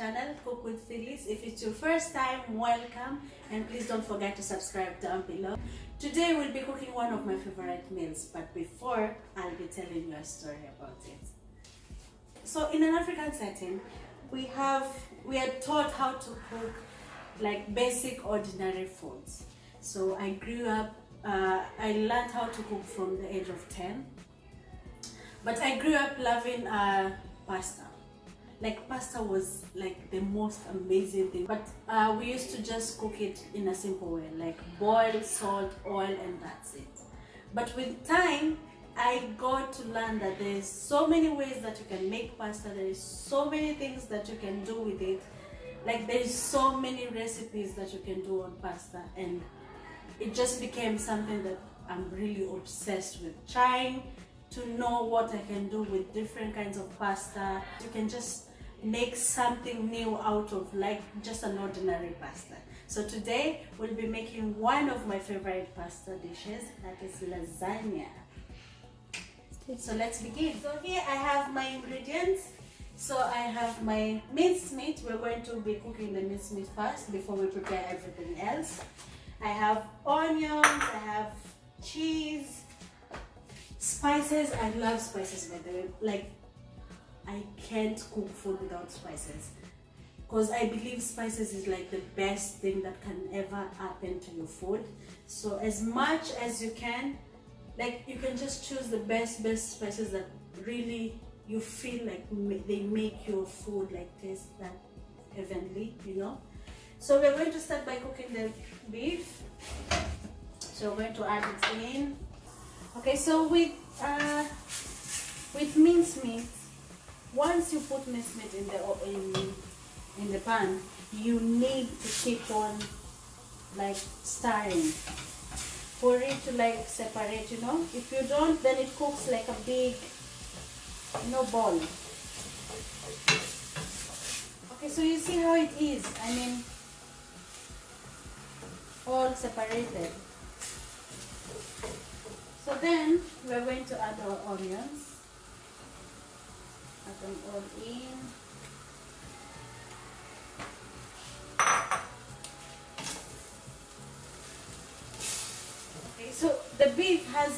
channel, Cook with Phyllis. If it's your first time, welcome, and please don't forget to subscribe down below. Today we'll be cooking one of my favorite meals, but before, I'll be telling you a story about it. So in an African setting, we are taught how to cook like basic ordinary foods. So I grew up, I learned how to cook from the age of 10, but I grew up loving pasta. Like pasta was like the most amazing thing, but we used to just cook it in a simple way, like boil, salt, oil, and that's it. But with time, I got to learn that there's so many ways that you can make pasta. There's so many things that you can do with it. Like there's so many recipes that you can do on pasta, and it just became something that I'm really obsessed with, trying to know what I can do with different kinds of pasta. You can just make something new out of like just an ordinary pasta. So today we'll be making one of my favorite pasta dishes, that is lasagna. So let's begin. So here I have my ingredients. So I have my minced meat. We're going to be cooking the minced meat first before we prepare everything else. I have onions, I have cheese, spices. I love spices, by the way. Like, I can't cook food without spices, because I believe spices is like the best thing that can ever happen to your food. So as much as you can, like, you can just choose the best spices that really you feel like they make your food like taste that heavenly, you know. So we're going to start by cooking the beef. So we're going to add it in. Okay, so with minced meat, once you put minced meat in the pan, you need to keep on like stirring for it to like separate, you know. If you don't, then it cooks like a big, you know, ball. Okay, so you see how it is, I mean, all separated. So then we're going to add our onions. Add them all in. Okay, so the beef has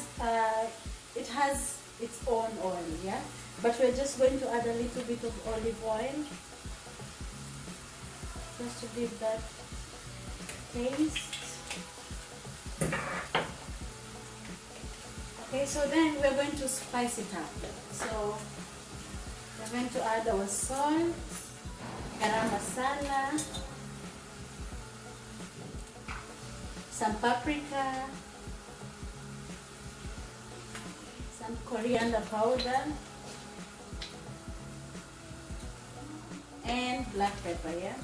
its own oil, yeah, but we're just going to add a little bit of olive oil just to give that taste. Okay, so then we're going to spice it up. So we're going to add our salt, garam masala, some paprika, some coriander powder, and black pepper, yeah.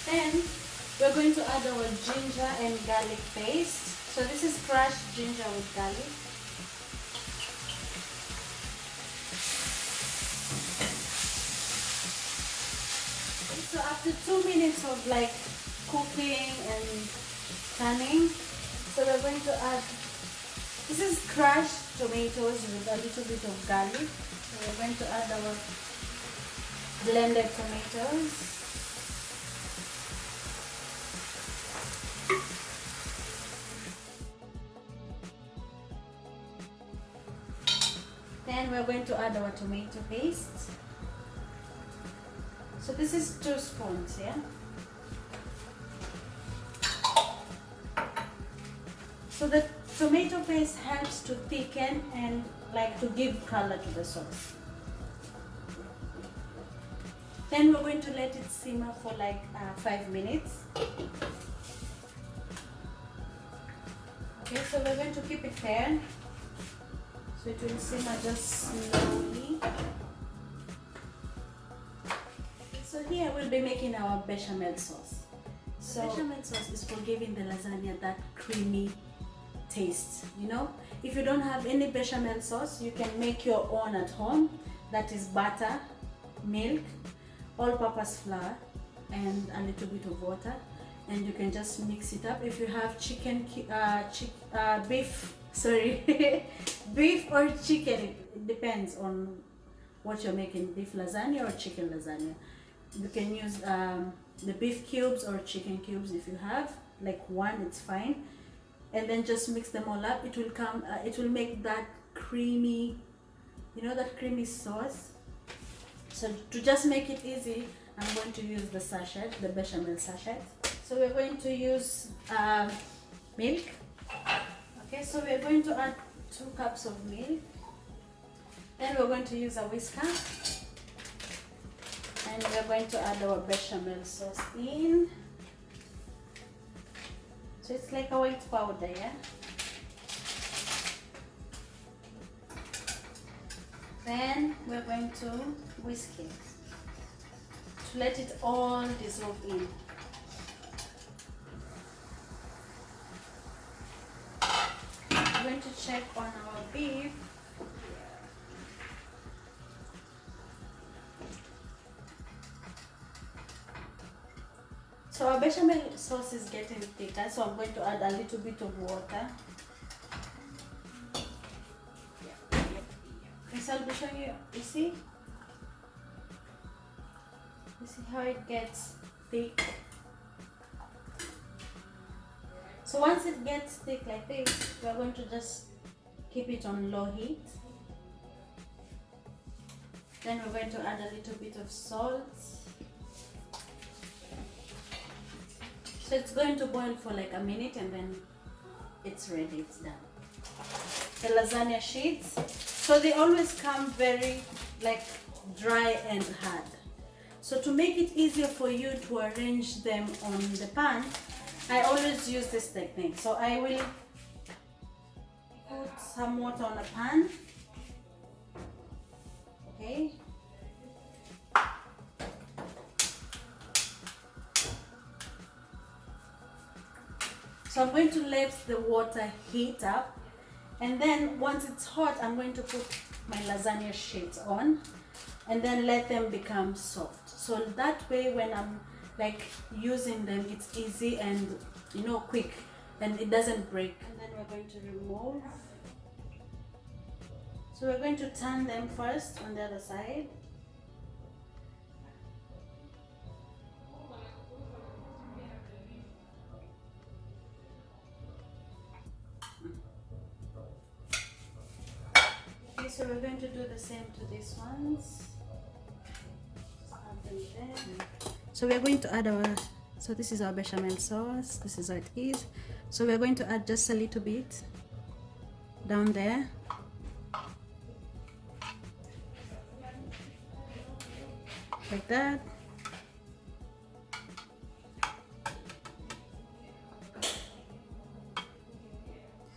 Then we're going to add our ginger and garlic paste. So this is crushed ginger with garlic. So after 2 minutes of like cooking and turning, so we're going to add, this is crushed tomatoes with a little bit of garlic. So we're going to add our blended tomatoes. Then we're going to add our tomato paste. So this is 2 spoons, yeah. So the tomato paste helps to thicken and like to give color to the sauce. Then we're going to let it simmer for like 5 minutes. Okay, so we're going to keep it there. So it will simmer just slowly. So here we'll be making our bechamel sauce. So bechamel sauce is for giving the lasagna that creamy taste, you know. If you don't have any bechamel sauce, you can make your own at home. That is butter, milk, all-purpose flour, and a little bit of water, and you can just mix it up. If you have beef sorry, beef or chicken. It depends on what you're making, beef lasagna or chicken lasagna. You can use the beef cubes or chicken cubes if you have, like one, it's fine. And then just mix them all up. It will come, it will make that creamy, you know, that creamy sauce. So to just make it easy, I'm going to use the sachet, the bechamel sachet. So we're going to use milk. Okay, so we're going to add 2 cups of milk. Then we're going to use a whisker. And we're going to add our bechamel sauce in. So it's like a white powder, yeah? Then we're going to whisk it to let it all dissolve in. We're going to check on our beef. So our bechamel sauce is getting thicker, so I'm going to add a little bit of water. Yes, I'll be showing you. You see? You see how it gets thick? So once it gets thick like this, we're going to just keep it on low heat. Then we're going to add a little bit of salt. So it's going to boil for like a minute and then it's ready, it's done. The lasagna sheets, so they always come very like dry and hard. So to make it easier for you to arrange them on the pan, I always use this technique. So I will put some water on a pan. Okay. So I'm going to let the water heat up, and then once it's hot, I'm going to put my lasagna sheets on and then let them become soft. So that way when I'm like using them, it's easy and, you know, quick, and it doesn't break. And then we're going to remove. So we're going to turn them first on the other side. Okay, so we're going to do the same to these ones. Add them there. So we're going to add our, so this is our bechamel sauce, this is how it is. So we're going to add just a little bit down there. Like that.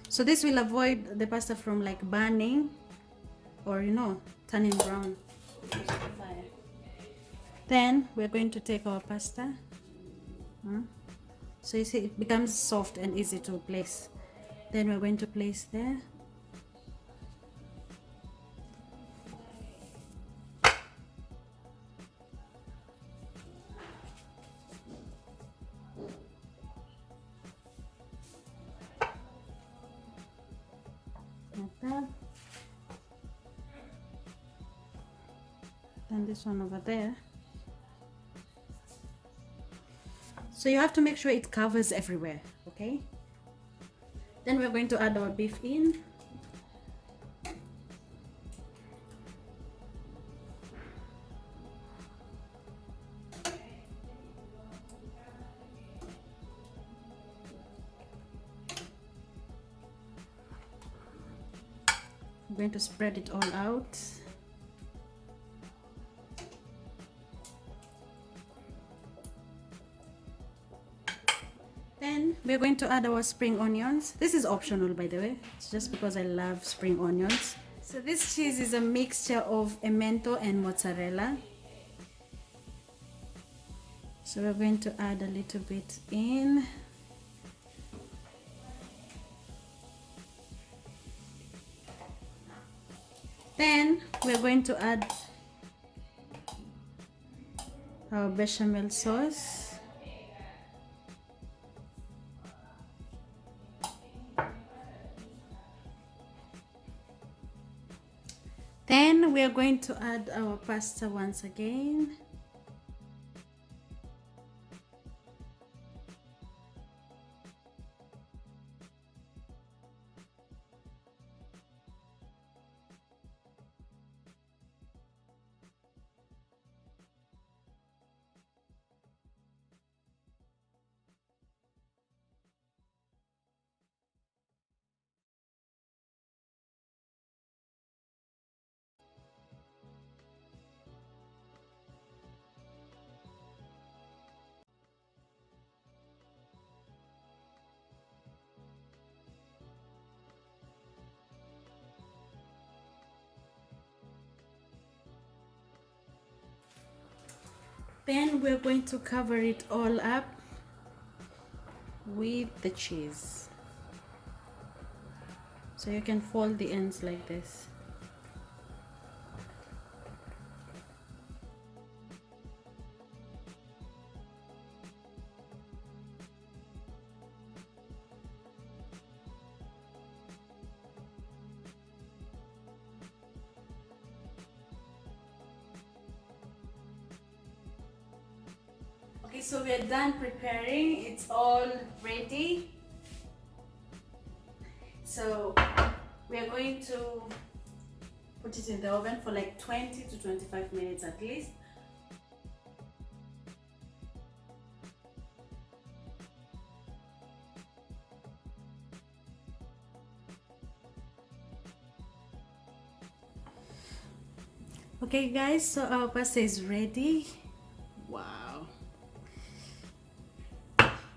So this will avoid the pasta from like burning or, you know, turning brown. Then we're going to take our pasta. So you see it becomes soft and easy to place. Then we're going to place there. Like that. Then this one over there. So you have to make sure it covers everywhere, okay? Then we're going to add our beef in. I'm going to spread it all out. Then we're going to add our spring onions. This is optional, by the way. It's just because I love spring onions. So this cheese is a mixture of emmental and mozzarella. So we're going to add a little bit in. Then we're going to add our bechamel sauce. Then we are going to add our pasta once again. Then we're going to cover it all up with the cheese. So you can fold the ends like this. Okay, so we are done preparing. It's all ready. So we are going to put it in the oven for like 20 to 25 minutes at least. Okay guys, so our pasta is ready. Wow.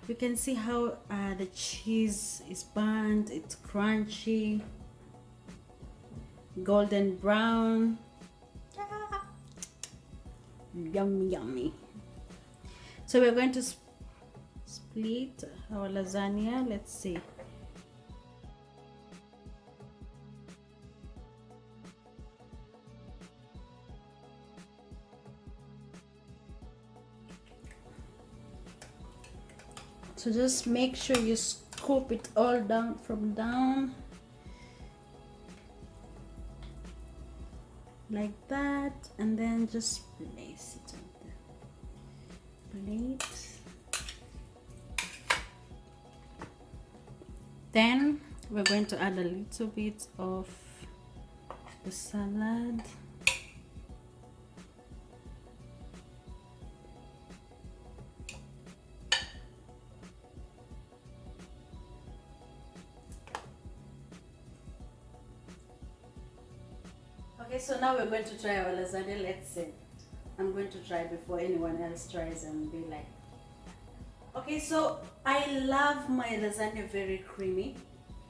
You can see how the cheese is burnt, it's crunchy, golden brown. Yummy, yummy. So we're going to split our lasagna. Let's see. So just make sure you scoop it all down from down like that, and then just place it on the plate. Then we're going to add a little bit of the salad. Okay, so now we're going to try our lasagna. Let's see. I'm going to try before anyone else tries and be like. Okay, so I love my lasagna very creamy.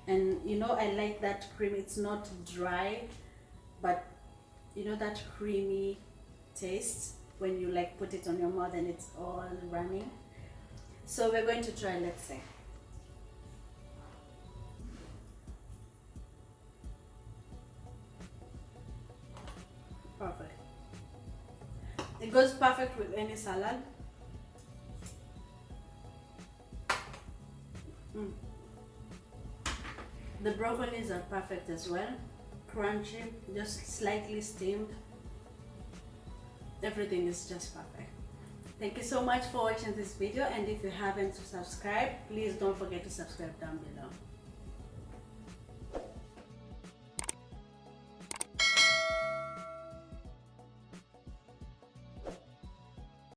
And you know, I like that cream. It's not dry, but you know that creamy taste when you like put it on your mouth and it's all running. So we're going to try, let's see. Perfect. It goes perfect with any salad. The broccolis are perfect as well. Crunchy, just slightly steamed. Everything is just perfect. Thank you so much for watching this video, and if you haven't subscribed, please don't forget to subscribe down below.